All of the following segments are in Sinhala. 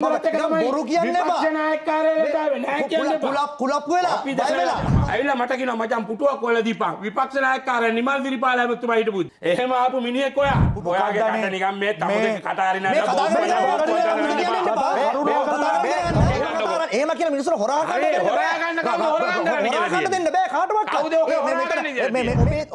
බොරු කියන්නේ විපක්ෂ නායකකාරයලට ආවේ නැහැ කියන්නේ කුලප් වෙලා අපි දැකලා ඇවිල්ලා මට කියනවා මචං පුටුවක් හොයලා දීපන් විපක්ෂ නායකකාරය නිමල් දිරිපාල හැමතුමා හිටපු එහෙම ආපු මිනිහෙක් ඔයාගේ කට නිකන් මේ තමුදේ කට හරිනා එහෙම කියලා මිනිස්සුන්ට හොරා ගන්න දෙන්න බෑ කාටවත්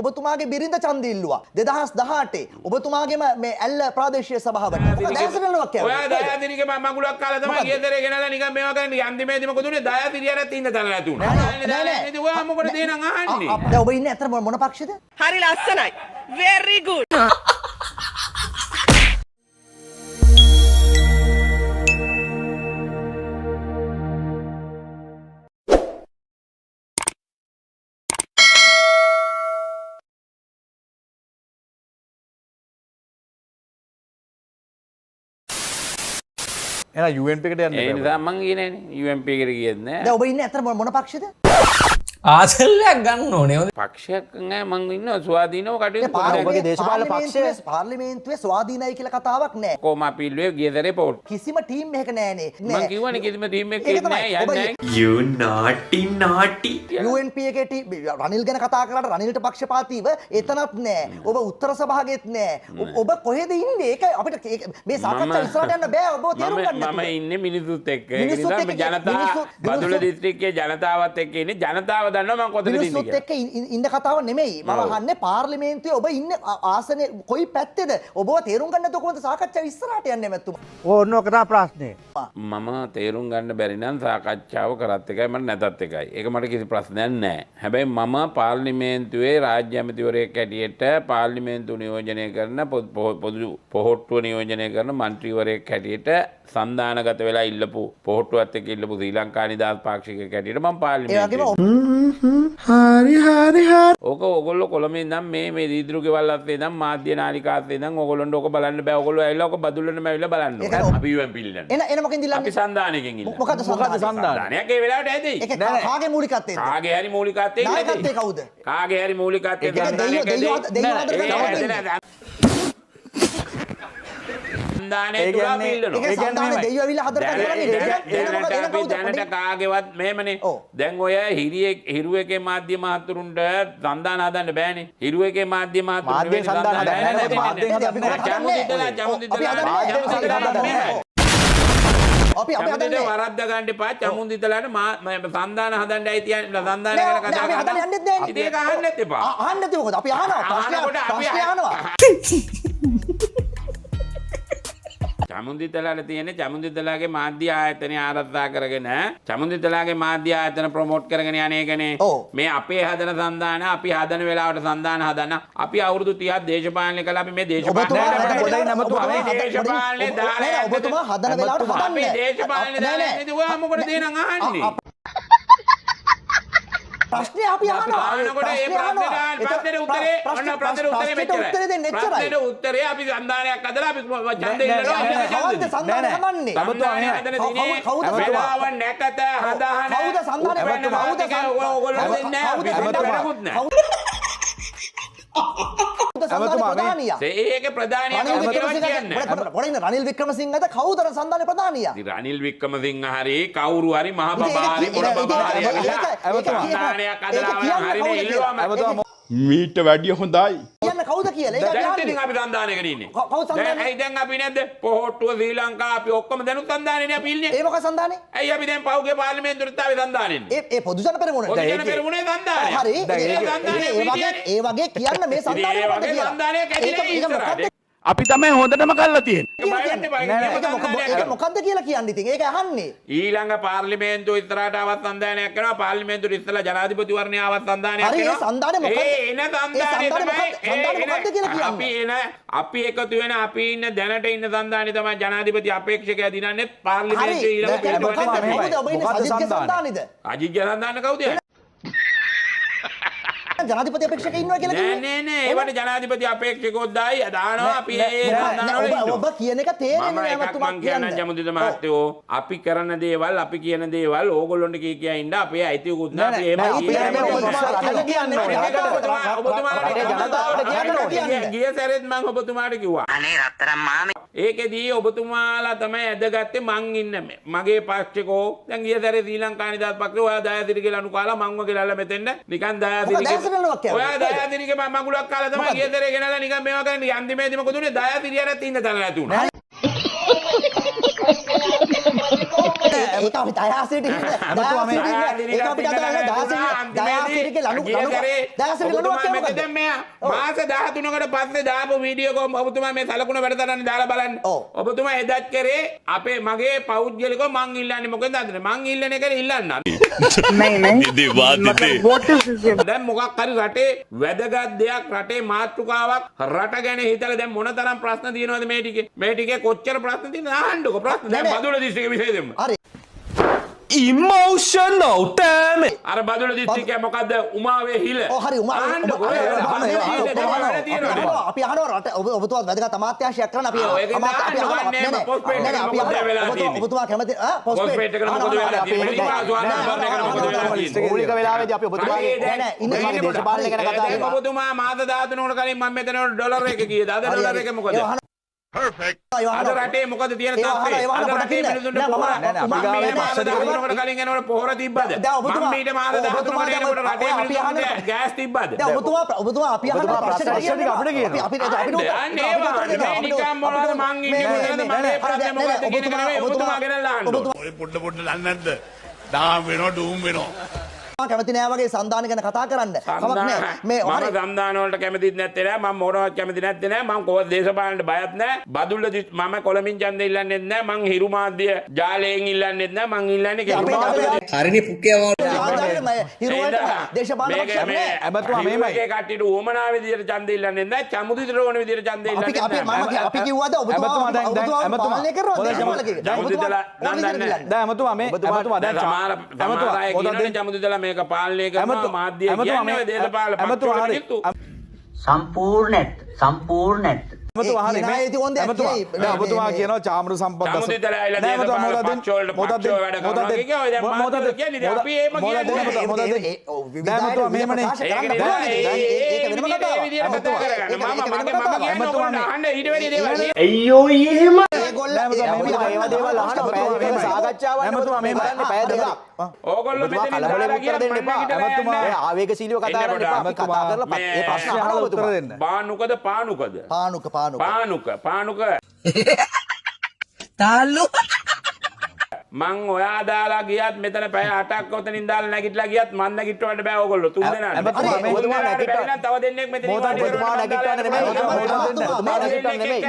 ඔබතුමාගේ බිරිඳ ඡන්ද ඉල්ලුවා 2018 ඔබතුමාගේම මේ ඇල්ල ප්‍රාදේශීය සභාවට දැසනලක් ඔයා දයාදිරිගේ මගුලක් කාලා තමයි ගියතරේ ගෙනලා නිකන් මේවා කරන්නේ අන්තිමේදී මොකද උනේ දයාදිරියරත් ඉන්න තැන නැති උනේ නෑ ඔයා මොකද දේනම් අහන්නේ දැන් ඔබ ඉන්නේ අතර මොන පක්ෂෙද හරි ලස්සනයි very good එහෙනම් UNP එකට යන්න ඒ නිසා මං ගියේ නෑනේ UNP එකට ගියෙත් නෑ දැන් ඔබ ඉන්නේ අතර මොන පක්ෂෙද ආසල්ලයක් ගන්න ඕනේ. පක්ෂයක් නෑ මං ඉන්නවා ස්වාධීනව කටයුතු ඔබගේ කරන්නේ දේශපාලන පක්ෂයේ පාර්ලිමේන්තුවේ ස්වාධීනයි කියලා කතාවක් නෑ කොහොම අපි ඉල්ලුවේ ගියතරේ පොට් කිසිම ටීම් එකක නෑනේ මං කිව්වනේ කිසිම ටීම් එකක ඒක නෑ තමයි. යන්නේ You naughty. UNP එකේ රනිල් ගැන කතා කරාට රනිල්ට පක්ෂපාතීව එතනත් නෑ ඔබ උත්තර සභාවෙත් නෑ ඔබ කොහෙද ඉන්නේ ඒක අපිට මේ සාකච්ඡා ඉස්සරහට යන්න බෑ ඔබ තේරුම් ගන්න මම ඉන්නේ මිනිසුත් එක්ක ඒ මිනිස්සුත් නිසා එක්ක- ජනතාව බදුල්ල මිනිස්සුත්- දිස්ත්‍රික්කයේ ජනතාවත් එක්ක ඉන්නේ ජනතාව දන්නවා මම කොතනද ඉන්නේ මිනිස්සුත් කියලා. එක්ක ඉන්න කතාව නෙමෙයි මම අහන්නේ පාර්ලිමේන්තුවේ ඔබ ඉන්නේ ආසනේ කොයි පැත්තේද ඔබව තේරුම් ගන්න නැතුව කොහොමද සාකච්ඡාව ඉස්සරහට යන්නේ මැතිතුමා ඕන්න ඔක තමයි ප්‍රශ්නේ. මම තේරුම් ගන්න බැරි නම් සාකච්ඡාව කරත් එකයි මට නැතත් එකයි. ඒක මට කිසි ප්‍රශ්නයක් නැහැ. හැබැයි මම පාර්ලිමේන්තුවේ රාජ්‍ය ඇමතිවරයෙක් හැටියට පාර්ලිමේන්තුව නියෝජනය කරන පොදු පොහොට්ටුව නියෝජනය කරන මන්ත්‍රීවරයෙක් හැටියට සන්දානගත වෙලා ඉල්ලපු පොහොට්ටුවත් එක්ක ඉල්ලපු ශ්‍රී ලංකා නිදහස් පාක්ෂිකයෙක් හැටියට මම ඒ පාර්ලිමේන්තුවේ වගේම ඕක ඕගොල්ලෝ කොළඹ ඉඳන් මේ දීදුරු ගෙවල් අස්සේ ඉඳන් මාධ්‍ය නාලිකාස්සේ ඉඳන් ඕගොල්ලොන්ට ඕක බලන්න බෑ. ඕගොල්ලෝ ඇවිල්ලා ඕක බදුල්ලටම ඇවිල්ලා බලන්න ඕන. අපි UNP ඉල්ලන්නේ. එන මොකෙන්ද අපි ඉල්ලන්නේ සන්දානයකින් ඉල්ලන්නේ. මොකද සන්දානයක් ඒ වෙලාවට ඇදෙයි. ඒක කාගේ මූලිකත්වයෙන්ද කාගේ හරි මූලිකත්වයෙන් නායකත්වයේ කවුද කාගේ හරි මූලිකත්වයෙන් ඒක සන්දානයක් සන්දානයේ තුල අපි ඉල්ලනවා. ඒක සන්දානේ දෙයියෝ ඇවිල්ලා හදලා කරන්නේ දැනට කාගේවත් මෙහෙමනේ. දැන් ඔය හිරු එකේ මාධ්‍ය මහතුරුන්ට සන්දාන හදන්න බෑනේ. හිරු එකේ මාධ්‍ය මහතුරුන්ට සන්දාන අපි හදන්නේ වරද්ද ගන්න එපා. චමුන්දිතලාට සන්දාන හදන්න ඇයි සන්දාන ගැන කතා කරලා ඉතින් ඒක අහන්නත් එපා. අහන්නත් මොකද අපි අහනවා ප්‍රශ්න අහනවා චමුන්දිතලාට තියෙන චමුන්දිතලාගේ මාධ්‍ය ආයතනය ආරක්ෂා කරගෙන චමුන්දිතලාගේ මාධ්‍ය ආයතන ප්‍රොමෝට් කරගෙන යන එකනේ මේ අපේ හදන සන්දාන අපි හදන වෙලාවට සන්දාන හදන අපි අවුරුදු 30ක් දේශපාලනය කළා අපි මේ දේශපාලනේ දාලා ඔබතුමා හදන වෙලාවට හදන්නේ අපි දේශපාලනේ දාලා නේද ඔයා මොකටද දේනම් අහන්නේ ප්‍රශ්නේ අපි අහනවා අහනකොට ඒ ප්‍රශ්නෙට උත්තරේ ඔන්න ප්‍රශ්නෙට උත්තරේ මෙච්චරයි උත්තරේ දෙන්න එච්චරයි ප්‍රශ්නෙට උත්තරේ අපි සන්දානයක් හදලා අපි ඡන්දෙ කවුද සන්දාන හදන්නේ කවුද වෙලාව නැකත හදාහන කවුද සන්දානේ ඔයගොල්ලෝ දෙන්නේ නැහැ ඒක ප්‍රධානියා කවුද කියලා කියන්නේ පොඩින් රනිල් වික්‍රමසිංහද කවුද සන්දානේ ප්‍රධානියා රනිල් වික්‍රමසිංහ හරි කවුරු හරි මහ බබා හරි මොන බබා හරි සන්දානයක් හදලා හරිනේ ඉල්ලුවාම මීට වැඩිය හොඳයි. කියන්න කවුද කියලා ඒක දැන් ඉතින් අපි සන්දානයකට ඉන්නේ කවුද සන්දානේ ඇයි දැන් අපි නැද්ද පොහොට්ටුව ශ්‍රී ලංකා අපි ඔක්කොම දැනුත් සන්දානේනේ අපි ඉන්නේ ඒ මොකක් සන්දානේ ඇයි අපි දැන් පහුගිය පාර්ලිමේන්තුවට ආවේ සන්දානෙන්නේ ඒ පොදු ජන පෙරමුණ පොදු ජන පෙරමුණේ සන්දානය හරි ඒ වගේ කියන්න මේ සන්දානේ ඒ වගේ සන්දානයක් ඇතිනේ ඉස්සරහට අපි තමයි හොඳටම කරලා තියෙන්නේ. ඒක මොකද්ද කියලා කියන්නේ ඉතින් ඒක අහන්නේ ඊළඟ පාර්ලිමේන්තුව ඉස්සරහට ආවත් සන්දානයක් කරනවා පාර්ලිමේන්තුවට ඉස්සලා ජනාධිපතිවරණය ආවත් සන්දානයක් හරි ඒ සන්දානේ මොකද්ද එන සන්දානේ තමයි මොකද්ද කියලා අපි කියන්නේ අපි එකතු වෙන අපි ඉන්න දැනට ඉන්න සන්දානේ තමයි ජනාධිපති අපේක්ෂකයා දිනන්නේ පාර්ලිමේන්තුවේ ඊළඟ පිළිවෙලට මොකද ඔබ ඉන්නේ සජිත්ගේ සන්දානේද අජිත්ගේ සන්දාන කවුද? දැන් ජනාධිපති අපේක්ෂක ඉන්නවා කියලා නෑ කිව්වේ. නෑ නෑ ඒවට ජනාධිපති අපේක්ෂකයෝ දායි දානවා අපි ඒ නෑ, හන්දනවල ඔබ කියන එක තේරෙන්නේ මම නෑ එකක් මතුමා මං කියන්න ජමුදිත මහත්තයෝ අපි කරන දේවල් අපි කියන දේවල් ඕගොල්ලොන්ට කිය ඉන්න අපේ අයිතියකුත් නෑ අපි එහෙම ගිය සැරේත් මං ඔබතුමාට කිව්වා අනේ රත්තරන් මාමේ. ඒකෙදී ඔබතුමාලා තමයි ඇදගත්තේ මං ඉන්න මගේ පක්ෂකෝ දැන් ගිය සැරේ ශ්‍රී ලංකා නිදහස් පක්ෂේ ඔයා දයාසිරිගේ ලනු කාලා මංව ගෙනල්ලා මෙතෙන්ද නිකන් දයාසිරිගේ ඔයා දයාසිරිගේ මගුලක් කාලා තමයි ගිය සැරේ ගෙනල්ලා නිකන් මේවා කරන්නේ අන්තිමේදී මොකද උනේ දයාසිරියරත් ඉන්න තැන නැති උනා ඒක අපි දයාසිරිට ඒක අපිට අදාළ දයාසිරිගේ ලනු මෙතන දැන් මෙයා මාස 13කට පස්සේ දාපු වීඩියෝ එක ඔබතුමා මේ සලකුණ වැඩතරන්නේ දාලා බලන්න. ඔබතුමා එදත් කරේ අපේ මගේ පෞද්ගලිකව මං ඉල්ලන්නේ මොකද අදනේ මං ඉල්ලන එක ඉල්ලන්න. දැන් මොකක් හරි රටේ වැදගත් දෙයක් රටේ මාතෘකාවක් රට ගැන හිතලා දැන් මොනතරම් ප්‍රශ්න තියෙනවද මේ ටිකේ කොච්චර ප්‍රශ්න තියෙනවද අහන්නකො ප්‍රශ්න දැන් බදුල දිස්ත්‍රික්කයේ විශේෂ දෙන්න. හරි. emotional damn it. අර බදුල දිස්ත්‍රික්කයේ මොකද්ද උමාවේ හිල. හරි අපි අහනවා රට ඔබතුමා වැදගත් අමාත්‍යාංශයක් කරන්න අපි ඔබතුමා කැමති පොස්ට්පේඩ් එකට මොකද වෙලා තියෙන්නේ මූලික වෙලාවේදී අපි ඔබතුමාගේ දේශපාලනය ගැන කතා කරනවා. ඔබතුමා මාස 13කට කලින් මම මෙතන ඩොලර් එක කීයද අද ඩොලර් එක මොකද අද රටේ මොකද තියෙන තත්ත්වය අද රටේ මිනිසුන්ට පොහොර කලින් එනකොට පොහොර තිබ්බද මම ඊට මාස 13කට එනකොට රටේ මිනිසුන්ට ගෑස් තිබ්බද දැන් ඔබතුමා අපි අහන ප්‍රශ්න ටික අපිට කියනවා අපි නිකම් මොනවද මං ඉන්නේ මොකද මගේ ප්‍රශ්නේ මොකද්ද කියන එක නෙවෙයි ඔබතුමා ගෙනල්ලා අහන්න ඔය පොඩ දන්නේ නැද්ද? දාම් වෙනවා ඩූම් වෙනවා. කැමති නෑ වගේ සන්දාන ගැන කතා කරන්න. කමක් නෑ. මේ මම සම්දාන වලට කැමතිත් නැත්තේ නෑ මම මොනවත් කැමති නැත්තේ නෑ මම කොහොමද දේශපාලනට බයත් නෑ බදුල්ල මම කොළමින් ඡන්දෙ ඉල්ලන්නෙත් නෑ මං හිරු මාධ්‍ය ජාලයෙන් ඉල්ලන්නෙත් නෑ මං ඉල්ලන්නේ හරිනේ පුක්කියව හිරුවට දේශපාලන පක්ෂයක් නෑ. ඇමතුමා මේමයි. ඒ කට්ටියට උවමනා විදියට ඡන්දෙ ඉල්ලන්නෙත් නෑ චමුදිතට ඕන විදියට ඡන්දෙ ඉල්ලන්නෙත් නෑ අපි කිව්වද ඔබතුමා පාලනය කරනවා දේශපාලකයෙක්. චමුදිතලා නන්දන්නේ දැන් ඇමතුමා මේ ඇමතුමා දැන් සමහර අය කියනනේ චමුදිතලා මේක පාලනය කරනවා මාධ්‍ය කියන්නේ ඔය දේශපාලන පක්ෂවල සම්පූර්ණ ඇමතුමා හරි මේ ඇමතුමා කියනවා චාමරු සම්පත් චමුදිතලා ඇවිල්ලා දේශපාලන පක්ෂවලට පක්ෂව වැඩ කරනවා කියන්නේ ඔය දැන් මාධ්‍ය කියන්නේ අපි එහෙම කියන්නේ ඇමතුමා මෙහෙමනේ ඒක වෙනම කතාවක්. අයියෝ එහෙම ඒවා දේවල් අහන්න පැය සාකච්ඡාවක් ඇමතුමා මෙහෙම පැය දෙකක් ඕගොල්ලෝ මෙතන ඉඳලා කියලා දෙන්න එපා. ඇමතුමා ආවේගශීලීව කතා කරන්න එපා. අපි කතා කරලා ඒ ප්‍රශ්න අහලා උත්තර දෙන්න. පානුකද පානුක තාලු මං ඔයා දාලා ගියත් මෙතන පැය 8ක් ඔතනින් දාලා නැගිටලා ගියත් මන් නැගිටවන්න බෑ ඕගොල්ලෝ තුන් දෙනා. ඔබතුමා නැගිටවන්න තව දෙන්නෙක් මෙතන ඔබතුමා නැගිටවන්න නෙමෙයි. ඔබතුමා නැගිටවන්න නෙමෙයි.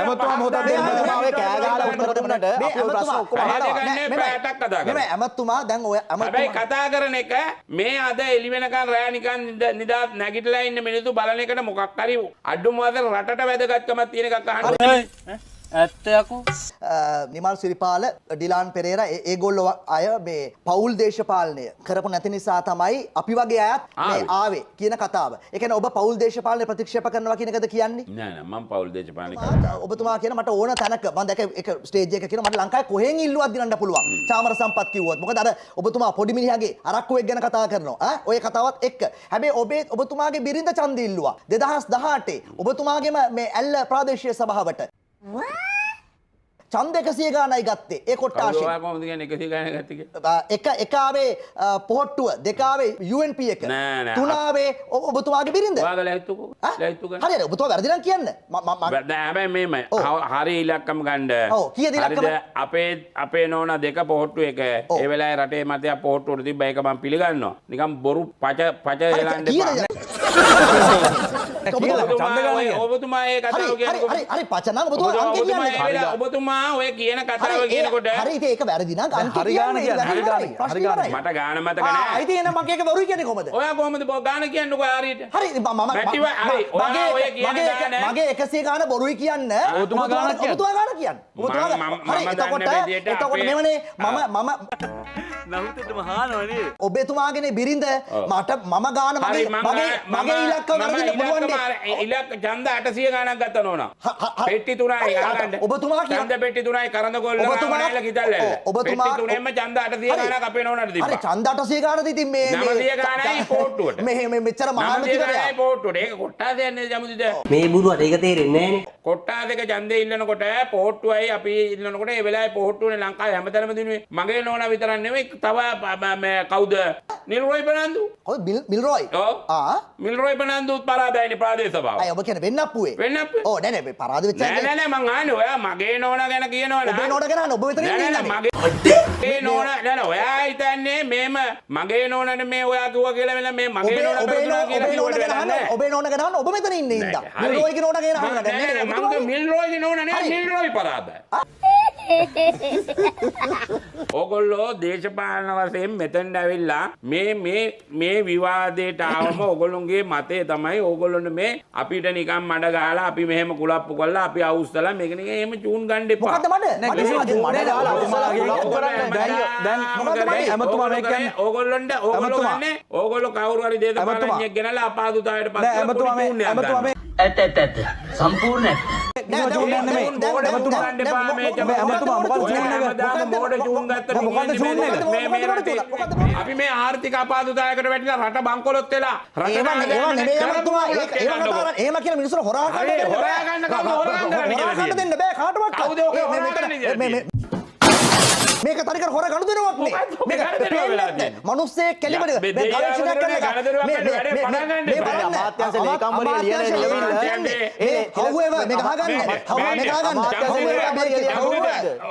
ඇමතුමා මොකද දෙන්නේ? ඔය කෑ ගහලා උත්තර දෙන්නට අපේ ප්‍රශ්න ඔක්කොම අහනවා. නෙමෙයි ඇමතුමා දැන් ඔය හැබැයි කතා කරන එක මේ අද එළි වෙනකන් රෑ නිකන් නිදාස් නැගිටලා ඉන්න මිනිස්සු බලන එකට මොකක් හරි අඩුම වශයෙන් රටට වැදගත්කමක් තියෙන එකක් අහන්න. ඇත්තයකෝ නිමල් සිරිපාල ඩිලාන් පෙරේරා ඒගොල්ලෝ අය මේ පෞල් දේශපාලනය කරපු නැති නිසා තමයි අපි වගේ අයත් මේ ආවේ කියන කතාව. ඒ කියන්නේ ඔබ පෞල් දේශපාලනය ප්‍රතික්ෂේප කරනවා කියන එකද කියන්නේ? නෑ මම පෞල් දේශපාලනය ඔබතුමා කියන මට ඕන තැනක මම දැක එක ස්ටේජ් එකක කියන මට ලංකාවේ කොහෙන් ඉල්ලුවක් දිනන්න පුළුවන්. චාමර සම්පත් කිව්වොත්. මොකද අර ඔබතුමා පොඩි මිනිහාගේ අරක්කුවෙක් ගැන කතා කරනවා. ඔය කතාවත් එක්ක. හැබැයි ඔබතුමාගේ බිරිඳ ඡන්ද ඉල්ලුවා 2018 ඔබතුමාගේම මේ ඇල්ල ප්‍රාදේශීය සභාවට. ඡන්ද 100 ගානයි ගත්තේ ඒ කොට්ටාශේ. ඔයා කොහොමද කියන්නේ 100 ගානක් ගත්තේ කියලා? එක ආවේ පොහොට්ටුව, දෙක ආවේ UNP එක. තුන ආවේ ඔබතුමාගේ බිරිඳ. ඔයාලා ලැහිත්තුකෝ. ලැහිත්තු ගන්න. හරියට ඔබතුමා වැරදි නම් කියන්න. දැන් හැබැයි මේමයි. හරි ඉලක්කම් ගන්න. ඔව් කීයද ඉලක්කම? අපේ නෝනා දෙක පොහොට්ටු එක. ඒ වෙලාවේ රටේ මතයක් පොහොට්ටුවට තිබ්බා ඒක මම පිළිගන්නවා. නිකන් බොරු පච එලන්න එපා. ඔබතුමා ඒ කතාව කියනකොට හරි පචනම් ඔබතුමා අංක කියන්නේ ඔබතුමා ඔය කියන කතාව කියනකොට හරි ඉතින් ඒක වැරදි නම් අංක කියන්නේ මට ගාන මතක නෑ. ආ ඉතින් එන මගේ එක බොරුයි කියන්නේ කොහමද? ඔයා කොහමද ගාන කියන්නකෝ හරියට. හරි මගේ 100 ගාන බොරුයි කියන්න ඔබතුමා ගාන කියන්න. එතකොට මෙවනේ මම නහුතටම හානවනේ. ඔබතුමාගේ බිරිඳ මට මම ගාන මගේ ඉලක්ක වරදින්න පුළුවන් ඉලක්ක ඡන්ද 800 ගානක් ගත්තා නෝනා. පෙට්ටි 3යි අහන්න. ඔබතුමා ඡන්ද පෙට්ටි 3යි කරඳකොල්ල ගානයිලා කිතල්ල. පෙට්ටි 3ෙන්ම ඡන්ද 800 ගානක් අපේ නෝනාට දීපා. හරි ඡන්ද 800 ගානද ඉතින් මේ 900 ගානයි පොට්ටුවට. මේ මෙච්චර මහාමතිවරයා පොට්ටුවට. ඒක කොට්ටාස යන්නේ ජමුදිද. මේ බුදුවට ඒක තේරෙන්නේ නෑනේ. කොට්ටාසක ඡන්දේ ඉල්ලනකොට පොට්ටුවයි අපි ඉල්ලනකොට ඒ වෙලාවේ පොට්ටුවනේ ලංකාවේ හැමතැනම දිනුවේ. මගේ නෝනා විතරක් නෙවෙයි තව කවුද? නිල්රොයි බනන්දු. කොහොමද මිල්රොයි? ඔව්. මිල්රොයි බනන්දුත් පරාදයිනේ ප්‍රාදේශ සභාව. අය ඔබ කියන්නේ වෙන්නප්පුවේ. වෙන්නප්පුවේ. ඔව් නෑ මේ පරාද වෙච්ච නෑ මං අහන්නේ ඔයා මගේ නෝනා ගැන කියනවනේ. ඔබේ නෝනා ගැන ඔබ විතර ඉන්නේ මගේ නෝනා නෑ ඔයා හිතන්නේ මේම මගේ නෝනානේ මේ ඔයා කිව්වා කියලා වෙන මේ මගේ නෝනා කියලා ඔබේ නෝනා ගැන ඔබ මෙතන ඉන්නේ ඉඳා. මිල්රොයිගේ නෝනා ගැන අහන්න නෑ මගේ මිල්රොයිගේ නෝනා නේ මිල්රොයි පරාදයි. ඕගොල්ලෝ දේශපාලන වශයෙන් මෙතෙන්ට ඇවිල්ලා මේ විවාදයට ආවම ඕගොල්ලොන්ගේ මතය තමයි ඕගොල්ලොන්ට මේ අපිට නිකන් මඩ ගහලා අපි මෙහෙම කුලප්පු කරලා අපි අවුස්සලා මේක නිකන් එහෙම චූන් ගන්න එපා. මොකද්ද මඩ? මඩ ගහලා ඇමතුමා මේ කියන්නේ ඕගොල්ලෝ ගන්නේ ඕගොල්ලෝ කවුරු හරි දේශපාලනඥයෙක් ගෙනලා අපහසුතාවයට පත් කරලා ඇමතුමා මේ ඇත්ත සම්පූර්ණ අපි මේ ආර්ථික අපහසුතාවයකට වැටිලා රට බංකොලොත් වෙලා එහෙම කියලා මිනිස්සුන්ට හොරා ගන්න දෙන්න බෑ කාටවත්. මේක තනිකර හොර ගනුදෙනුවක් නේ. මේක මිනිස්සේ කෙලිබඩ මේ ගවේෂණයක් කරන එක මේ අමාත්‍යාංශ ලේකම්වලිය ලියන however මේක අහගන්න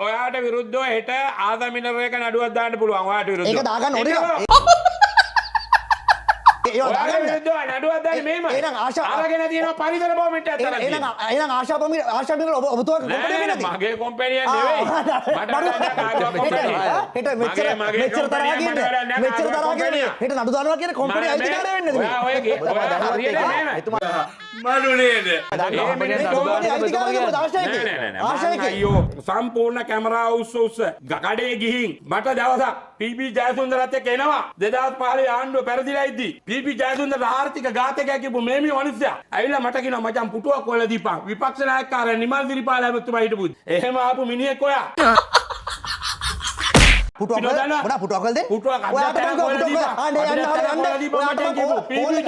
ඔයාට විරුද්ධව හෙට ආසමිනර එක නඩුවක් දාන්න පුළුවන්. ඔයාට විරුද්ධව ඒක දාගන්න ඕනේ. නඩුවක් දාන්න මේම එහෙනම් ආශා අරගෙන තියෙනවා පරිසර බොමෙන්ට් එකක් තරම්. එහෙනම් ආශා බිනර ඔබතුමා කොම්පැනි එක නැති. මගේ කොම්පැනි එක නෙවෙයි. හෙට මෙච්චර තරහ කියන්නේ හෙට නඩු දානවා කියන කොම්පැනි අයිතිකාරය වෙන්නේ නෙවෙයි. ඔයා හරියට නේද? මනුනේද? අයියෝ සම්පූර්ණ කැමරා උස්ස ගකඩේ ගිහින් මට දවසක් පීපී ජයසුන්දරත් එක්ක එනවා 2015 ආණ්ඩුව පැරදිලා ඉද්දි පීපී ජයසුන්දර ආර්ථික ඝාතකයෙක් කියපු මේ මිනිස්සයා ඇවිල්ලා මට කියනවා මචං පුටුවක් හොයලා දීපන් විපක්ෂ නායකකාරයා නිමල් දිරිපාල හැමතුමා හිටපු එහෙම ආපු මිනිහෙක් ඔයා පුටුවක් වල පුටුවක් වල දෙන්න පුටුවක් අද්දට හොයලා දීපන් අනේ යන්න මචං කියපු පීපී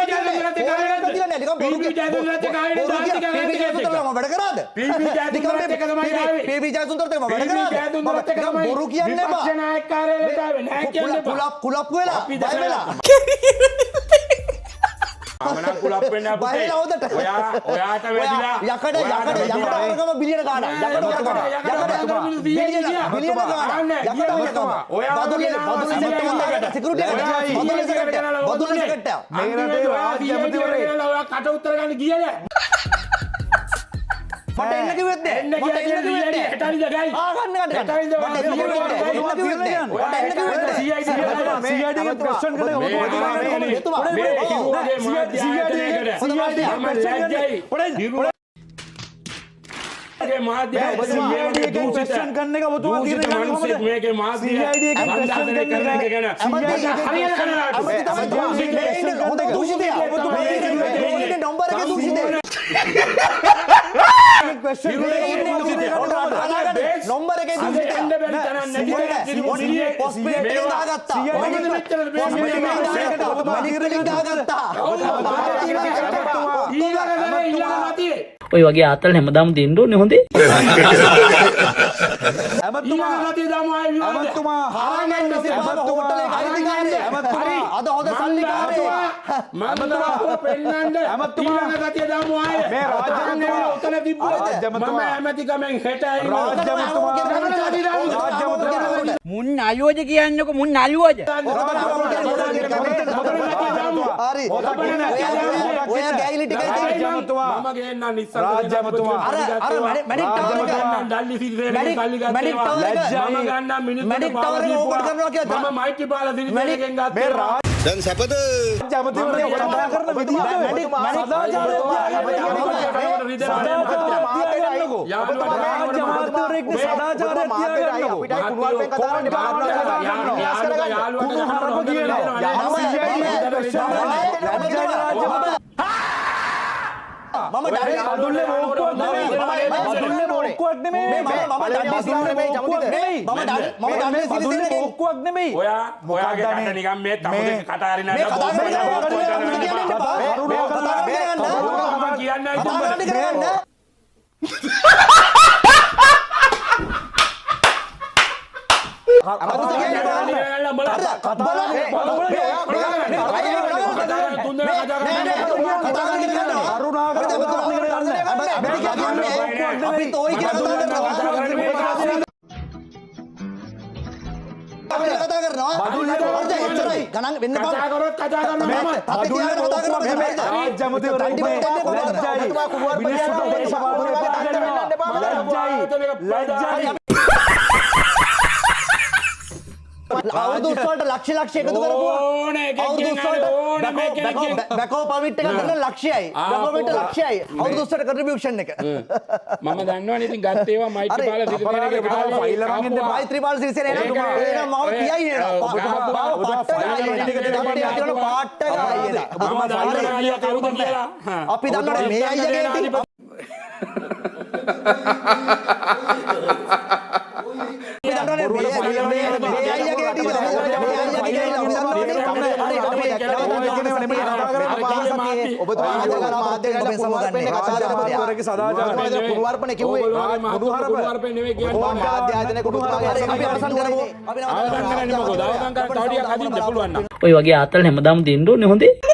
ජයසුන්දරත් එක්ක පීපී ජයසුන්දරත් එක්ක ආවේ වැඩ කරාද? පීපී ජයසුන්දරත් එක්ක තමයි ආවේ පීපී ජයසුන්දරත් එක්ක වැඩ කරාද? බොරු කියන්නේ බා. විපක්ෂ නායකකාරයා ආවේ නෑ කියන්නේ බා. කුලප් වෙලා බය වෙලා. මම කුලප් වෙන්න අපුතේ. ඔයාට වැඩිලා යකඩ වර්ගම බිලියන ගාණක්. බිලියන ගාණක්. ඔයා බදුලේ සිකියුරිටි එකට මේ රටේ වාදී ඇමතිවරේ ඔයා කට උත්තර ගන්න ගියේ නෑ. මට එන්න කිව්වෙත් නෑ. එන්න කියන්නේ හෙටරිද ගයි. ආ ගන්න. හෙටරිද මට එන්න කිව්වෙත් නෑ. CID එක ක්වෙස්චන් කරන නම්බර එකේ ඔය වගේ ආතල් හැමදාම දෙන්න ඕනේ හොඳේ. අද හොඳ සල්ලිකාරයා මුන් නළුවද කියන්නකො මුන් නළුවද හරි ඔය ගෑගිලි ටිකයි තියෙන්නේ මම ගේන්නම් ඉස්සර අර මැඩික් ටවර් එක ඩල්ලි සිරිසේ මැඩික් කල්ලි ටවර් එක මම ගන්නම් මිනිස්සු මැඩික් ටවර් එක ඕපන් කරනවා කියලා මම මයිත්‍රීපාල සිරිසේගෙන් ගත්තා දැන් සැපද ඔයාගේ කන්න නිකන් මේ තමුදේ කතා හරිනට කියන්නේ අවුරුදු උත්සවයට ලක්ෂ එකතු කරපුවා බැකෝ පර්මිට් එකක් දෙන්න ලක්ෂයයි බැකෝ පර්මිට් ලක්ෂයයි අවුරුදු උත්සවයට කන්ට්‍රිබියුෂන් එක මම දන්නවනේ ඉතින් ගත්ත ඒවා මයිත්‍රීපාල සිරිසේනගේ කාලේ මෛත්‍රීපාල සිරිසේන එහෙනම් මම පියයි අපි දන්නවනේ මේ අයියාගේ ඔය වගේ ආතල් හැමදාම දෙන්න ඕනේ හොඳේ